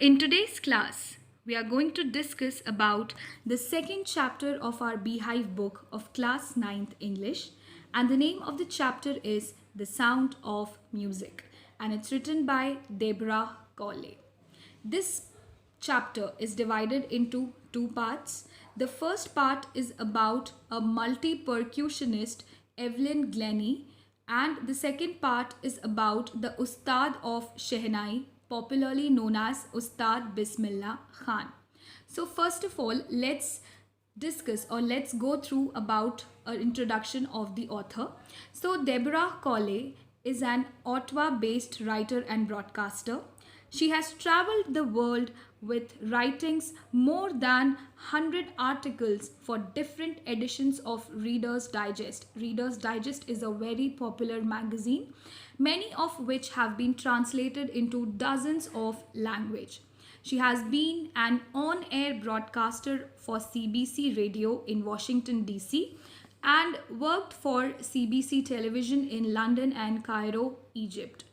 In today's class, we are going to discuss about the second chapter of our Beehive book of class ninth English, and the name of the chapter is The Sound of Music, and it's written by Deborah Colley. This chapter is divided into two parts. The first part is about a multi-percussionist, Evelyn Glennie, and the second part is about the Ustad of Shehnai, popularly known as Ustad Bismillah Khan. So first of all, let's go through about an introduction of the author. So Deborah Colley is an Ottawa-based writer and broadcaster. She has traveled the world with writings more than 100 articles for different editions of Reader's Digest. Reader's Digest is a very popular magazine, many of which have been translated into dozens of languages. She has been an on-air broadcaster for CBC Radio in Washington, D.C., and worked for CBC Television in London and Cairo, Egypt.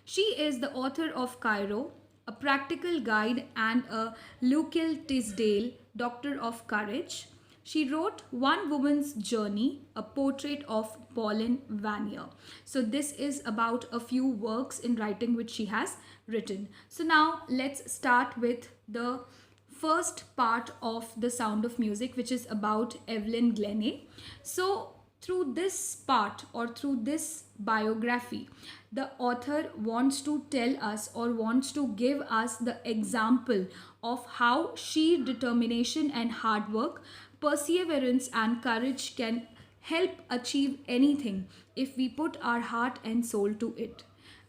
She is the author of Cairo, a practical guide, and a Lucille Tisdale, Doctor of Courage. She wrote One Woman's Journey, a portrait of Pauline Vanier. So this is about a few works in writing which she has written. So now let's start with the first part of The Sound of Music, which is about Evelyn Glennie. So through this part or through this biography, the author wants to tell us or wants to give us the example of how sheer determination and hard work, perseverance and courage can help achieve anything if we put our heart and soul to it.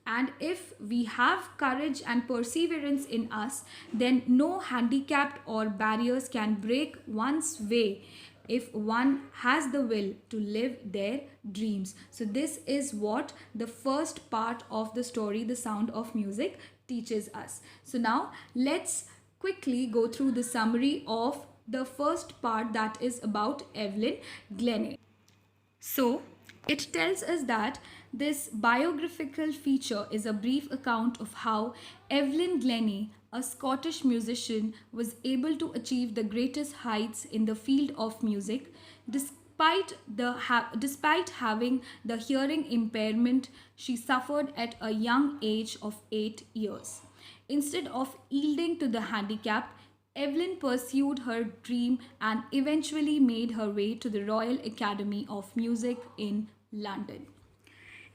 And if we have courage and perseverance in us, then no handicap or barriers can break one's way if one has the will to live their dreams. So this is what the first part of the story, The Sound of Music, teaches us. So now let's quickly go through the summary of the first part, that is about Evelyn Glennie. So it tells us that this biographical feature is a brief account of how Evelyn Glennie, a Scottish musician, was able to achieve the greatest heights in the field of music despite having the hearing impairment she suffered at a young age of 8 years. Instead of yielding to the handicap, Evelyn pursued her dream and eventually made her way to the Royal Academy of Music in London.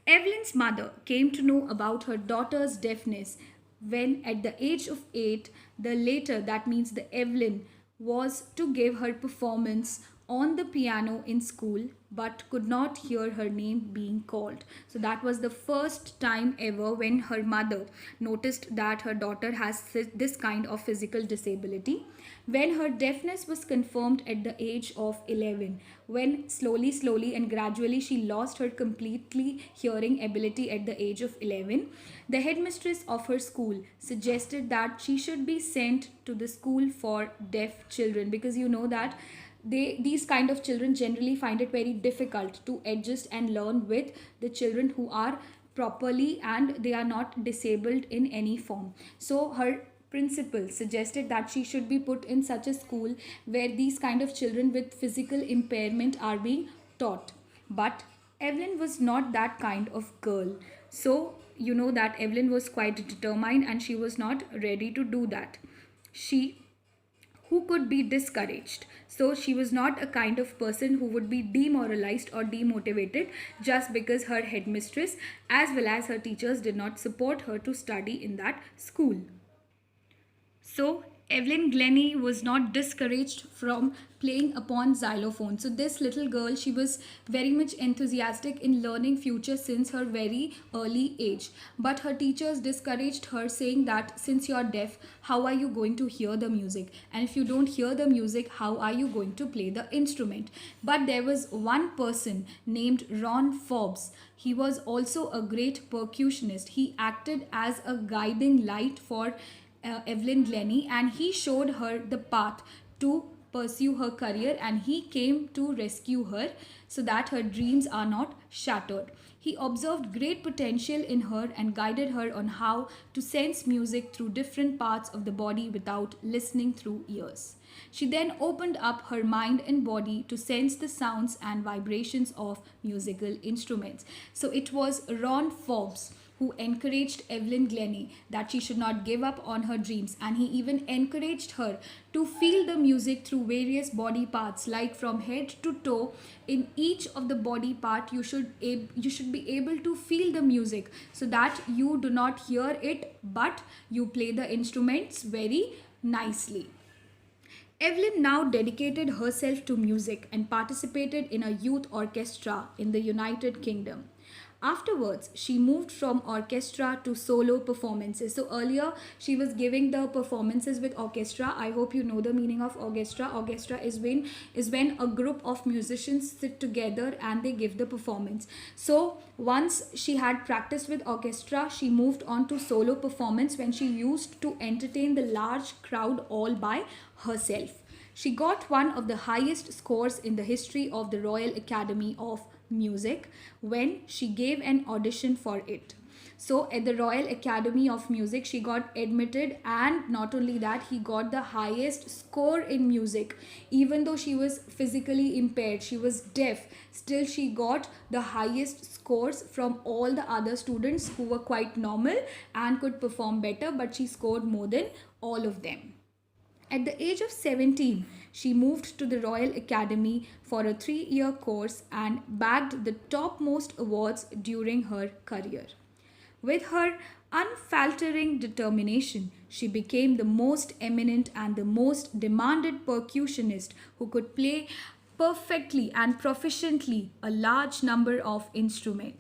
Evelyn's mother came to know about her daughter's deafness when, at the age of 8, that means the Evelyn, was to give her performance on the piano in school but could not hear her name being called. So that was the first time ever when her mother noticed that her daughter has this kind of physical disability. When her deafness was confirmed at the age of 11, when slowly and gradually she lost her completely hearing ability at the age of 11, the headmistress of her school suggested that she should be sent to the school for deaf children, because you know that these kind of children generally find it very difficult to adjust and learn with the children who are properly and they are not disabled in any form. So her principal suggested that she should be put in such a school where these kind of children with physical impairment are being taught. But Evelyn was not that kind of girl. So you know that Evelyn was quite determined and she was not ready to do that. She who could be discouraged. So she was not a kind of person who would be demoralized or demotivated just because her headmistress as well as her teachers did not support her to study in that school. So Evelyn Glennie was not discouraged from playing upon xylophone. So this little girl, she was very much enthusiastic in learning future since her very early age. But her teachers discouraged her, saying that since you're deaf, how are you going to hear the music? And if you don't hear the music, how are you going to play the instrument? But there was one person named Ron Forbes. He was also a great percussionist. He acted as a guiding light for Evelyn Glennie, and he showed her the path to pursue her career, and he came to rescue her so that her dreams are not shattered. He observed great potential in her and guided her on how to sense music through different parts of the body without listening through ears. She then opened up her mind and body to sense the sounds and vibrations of musical instruments. So it was Ron Forbes who encouraged Evelyn Glennie that she should not give up on her dreams, and he even encouraged her to feel the music through various body parts, like from head to toe. In each of the body part you should be able to feel the music, so that you do not hear it but you play the instruments very nicely. Evelyn now dedicated herself to music and participated in a youth orchestra in the United Kingdom. Afterwards, she moved from orchestra to solo performances. So earlier, she was giving the performances with orchestra. I hope you know the meaning of orchestra. Orchestra is when a group of musicians sit together and they give the performance. So once she had practiced with orchestra, she moved on to solo performance when she used to entertain the large crowd all by herself. She got one of the highest scores in the history of the Royal Academy of Music when she gave an audition for it. So, at the Royal Academy of Music, she got admitted, and not only that, he got the highest score in music. Even though she was physically impaired, she was deaf, still, she got the highest scores from all the other students who were quite normal and could perform better, but she scored more than all of them. At the age of 17, she moved to the Royal Academy for a 3-year course and bagged the topmost awards during her career. With her unfaltering determination, she became the most eminent and the most demanded percussionist who could play perfectly and proficiently a large number of instruments.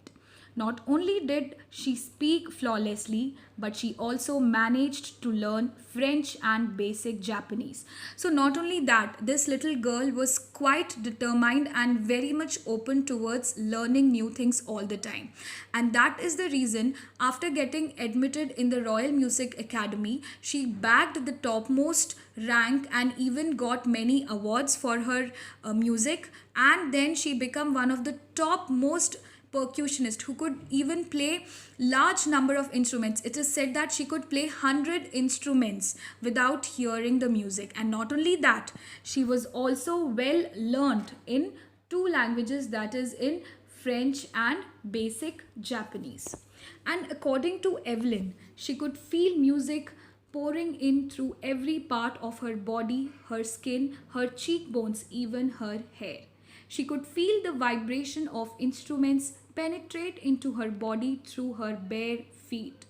Not only did she speak flawlessly, but she also managed to learn French and basic Japanese. So, not only that, this little girl was quite determined and very much open towards learning new things all the time. And that is the reason, after getting admitted in the Royal Music Academy, she bagged the topmost rank and even got many awards for her music. And then she became one of the topmost percussionist who could even play large number of instruments. It is said that she could play 100 instruments without hearing the music. And not only that, she was also well learned in two languages, that is in French and basic Japanese. And according to Evelyn, she could feel music pouring in through every part of her body, her skin, her cheekbones, even her hair. She could feel the vibration of instruments penetrate into her body through her bare feet.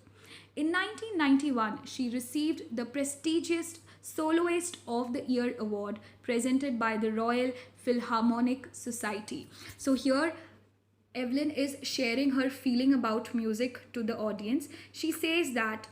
In 1991, she received the prestigious Soloist of the Year award presented by the Royal Philharmonic Society. So here Evelyn is sharing her feeling about music to the audience. She says that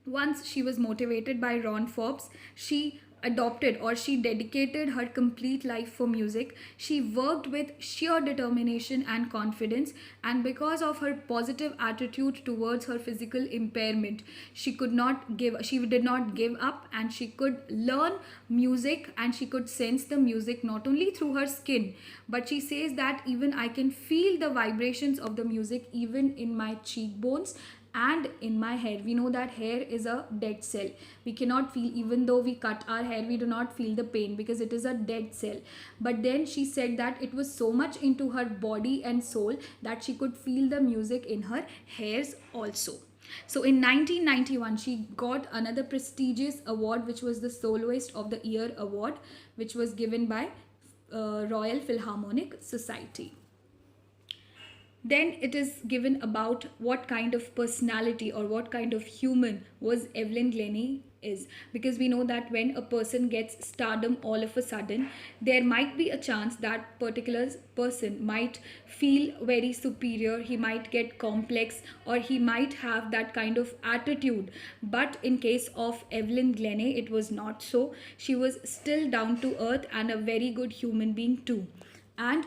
once she was motivated by Ron Forbes, she adopted or she dedicated her complete life for music. She worked with sheer determination and confidence, and because of her positive attitude towards her physical impairment, she did not give up, and she could learn music and she could sense the music not only through her skin, but she says that even I can feel the vibrations of the music even in my cheekbones and in my hair. We know that hair is a dead cell. We cannot feel, even though we cut our hair, we do not feel the pain because it is a dead cell. But then she said that it was so much into her body and soul that she could feel the music in her hairs also. So in 1991, she got another prestigious award, which was the Soloist of the Year award, which was given by Royal Philharmonic Society. Then it is given about what kind of personality or what kind of human was Evelyn Glennie is, because we know that when a person gets stardom all of a sudden, there might be a chance that particular person might feel very superior, he might get complex, or he might have that kind of attitude. But in case of Evelyn Glennie, it was not so. She was still down to earth and a very good human being too. And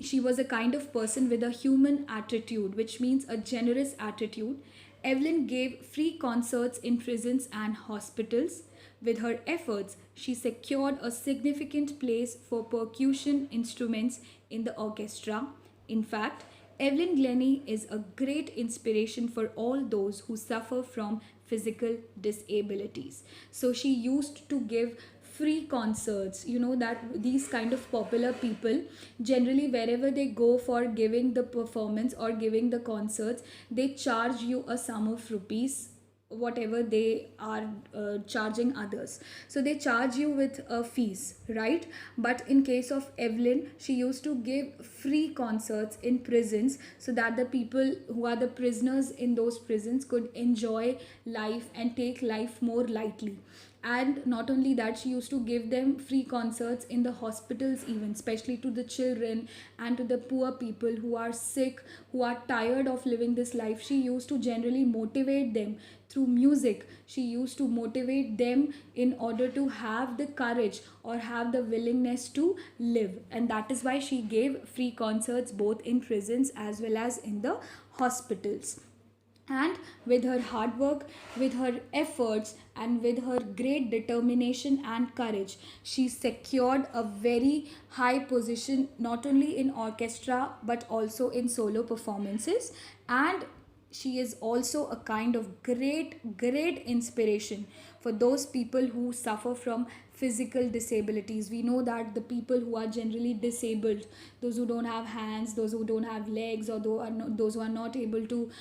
she was a kind of person with a human attitude, which means a generous attitude. Evelyn gave free concerts in prisons and hospitals. With her efforts, she secured a significant place for percussion instruments in the orchestra. In fact, Evelyn Glennie is a great inspiration for all those who suffer from physical disabilities. So she used to give free concerts. You know that these kind of popular people, generally wherever they go for giving the performance or giving the concerts, they charge you a sum of rupees, whatever they are charging others. So they charge you with a fees, right? But in case of Evelyn, she used to give free concerts in prisons so that the people who are the prisoners in those prisons could enjoy life and take life more lightly. And not only that, she used to give them free concerts in the hospitals, even especially to the children and to the poor people who are sick, who are tired of living this life. She used to generally motivate them through music. She used to motivate them in order to have the courage or have the willingness to live. And that is why she gave free concerts both in prisons as well as in the hospitals. And with her hard work, with her efforts, and with her great determination and courage, she secured a very high position not only in orchestra but also in solo performances. And she is also a kind of great inspiration for those people who suffer from physical disabilities. We know that the people who are generally disabled, those who don't have hands, those who don't have legs, or those who are not able to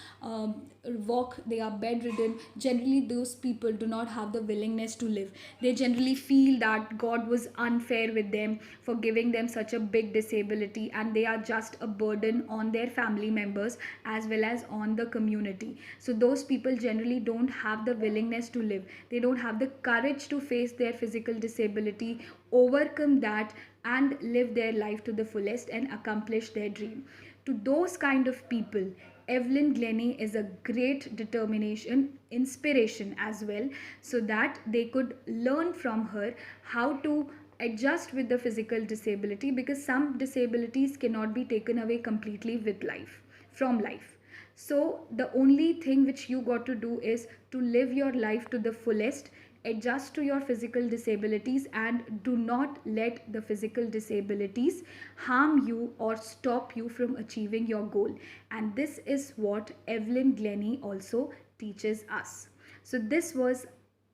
walk, they are bedridden, generally those people do not have the willingness to live. They generally feel that God was unfair with them for giving them such a big disability, and they are just a burden on their family members as well as on the community. So those people generally don't have the willingness to live. They don't have the courage to face their physical disability, overcome that, and live their life to the fullest and accomplish their dream. To those kind of people, Evelyn Glennie is a great determination, inspiration as well, so that they could learn from her how to adjust with the physical disability, because some disabilities cannot be taken away completely with life, from life. So the only thing which you got to do is to live your life to the fullest, adjust to your physical disabilities, and do not let the physical disabilities harm you or stop you from achieving your goal. And this is what Evelyn Glennie also teaches us. So this was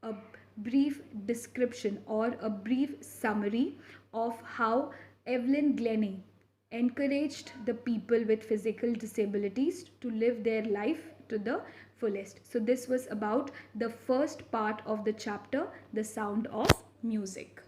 a brief description or a brief summary of how Evelyn Glennie encouraged the people with physical disabilities to live their life to the fullest. So this was about the first part of the chapter, the sound of music.